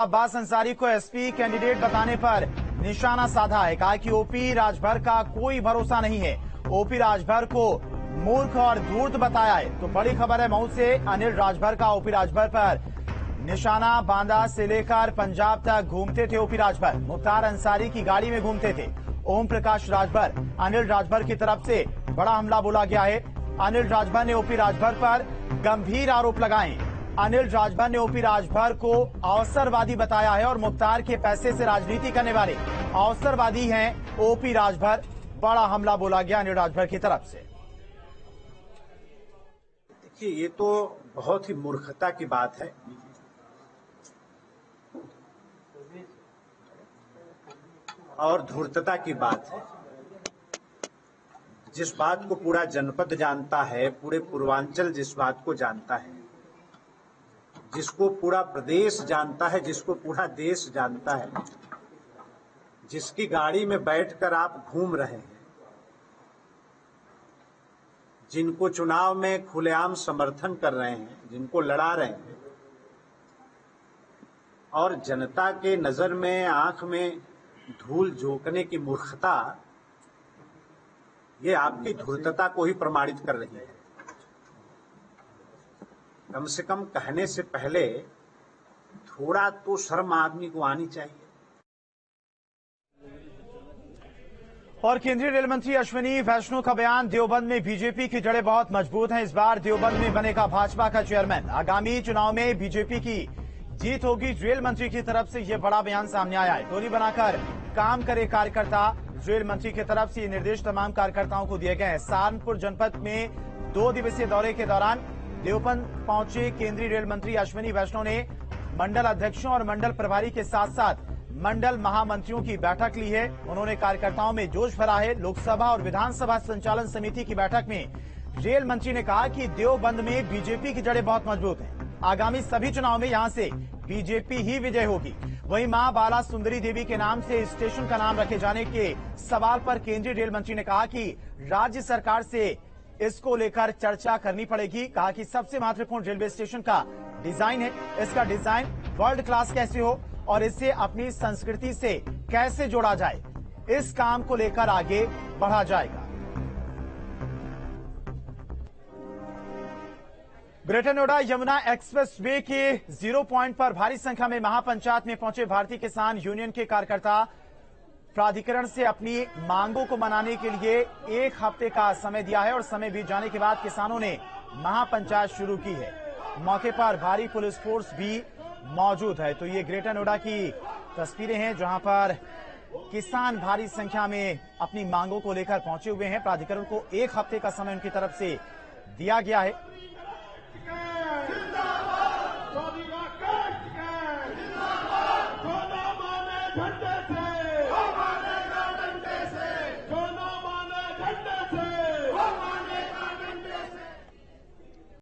अब्बास अंसारी को SP candidate बताने पर निशाना साधा है। कहा कि ओपी राजभर का कोई भरोसा नहीं है। ओपी राजभर को मूर्ख और धूर्त बताया है। तो बड़ी खबर है मऊ से, अनिल राजभर का ओपी राजभर पर निशाना बांदा से लेकर पंजाब तक घूमते थे ओपी राजभर। मुख्तार अंसारी की गाड़ी में घूमते थे। ओम प्रकाश राजभर, अनिल राजभर की तरफ से बड़ा हमला बोला गया है। अनिल राजभर ने ओपी राजभर पर गंभीर आरोप लगाए। अनिल राजभर ने ओपी राजभर को अवसरवादी बताया है और मुख्तार के पैसे से राजनीति करने वाले अवसरवादी हैं ओपी राजभर। बड़ा हमला बोला गया अनिल राजभर की तरफ से। देखिए, ये तो बहुत ही मूर्खता की बात है। और धूर्तता की बात है। जिस बात को पूरा जनपद जानता है, पूरे पूर्वांचल जिस बात को जानता है, जिसको पूरा प्रदेश जानता है, जिसको पूरा देश जानता है, जिसकी गाड़ी में बैठकर आप घूम रहे हैं, जिनको चुनाव में खुलेआम समर्थन कर रहे हैं, जिनको लड़ा रहे हैं, और जनता के नजर में, आंख में धूल झोंकने की मूर्खता, ये आपकी धूर्तता को ही प्रमाणित कर रही है। कम से कम कहने से पहले थोड़ा तो शर्म आदमी को आनी चाहिए। और केंद्रीय रेल मंत्री अश्विनी वैष्णव का बयान, देवबंद में बीजेपी की जड़ें बहुत मजबूत हैं। इस बार देवबंद में बनेगा भाजपा का चेयरमैन। आगामी चुनाव में बीजेपी की जीत होगी। रेल मंत्री की तरफ से यह बड़ा बयान सामने आया है। टोली बनाकर काम करे कार्यकर्ता, रेल मंत्री की तरफ से ये निर्देश तमाम कार्यकर्ताओं को दिए गए हैं। सहारनपुर जनपद में 2 दिवसीय दौरे के दौरान देवबंद पहुंचे केंद्रीय रेल मंत्री अश्विनी वैष्णव ने मंडल अध्यक्षों और मंडल प्रभारी के साथ साथ मंडल महामंत्रियों की बैठक ली है। उन्होंने कार्यकर्ताओं में जोश भरा है। लोकसभा और विधानसभा संचालन समिति की बैठक में रेल मंत्री ने कहा कि देवबंद में बीजेपी की जड़ें बहुत मजबूत हैं। आगामी सभी चुनाव में यहां से बीजेपी ही विजय होगी। वहीं मां बाला सुंदरी देवी के नाम से स्टेशन का नाम रखे जाने के सवाल पर केंद्रीय रेल मंत्री ने कहा कि राज्य सरकार से इसको लेकर चर्चा करनी पड़ेगी। कहा कि सबसे महत्वपूर्ण रेलवे स्टेशन का डिजाइन है। इसका डिजाइन वर्ल्ड क्लास कैसे हो और इसे अपनी संस्कृति से कैसे जोड़ा जाए, इस काम को लेकर आगे बढ़ा जाएगा। Greater Noida Yamuna express way के 0 पॉइंट पर भारी संख्या में महापंचायत में पहुंचे भारतीय किसान यूनियन के कार्यकर्ता प्राधिकरण से अपनी मांगों को मनाने के लिए 1 हफ्ते का समय दिया है और समय बीत जाने के बाद किसानों ने महापंचायत शुरू की है। मौके पर भारी पुलिस फोर्स भी मौजूद है। तो ये ग्रेटर नोएडा की तस्वीरें हैं जहां पर किसान भारी संख्या में अपनी मांगों को लेकर पहुंचे हुए हैं। प्राधिकरण को 1 हफ्ते का समय उनकी तरफ से दिया गया है।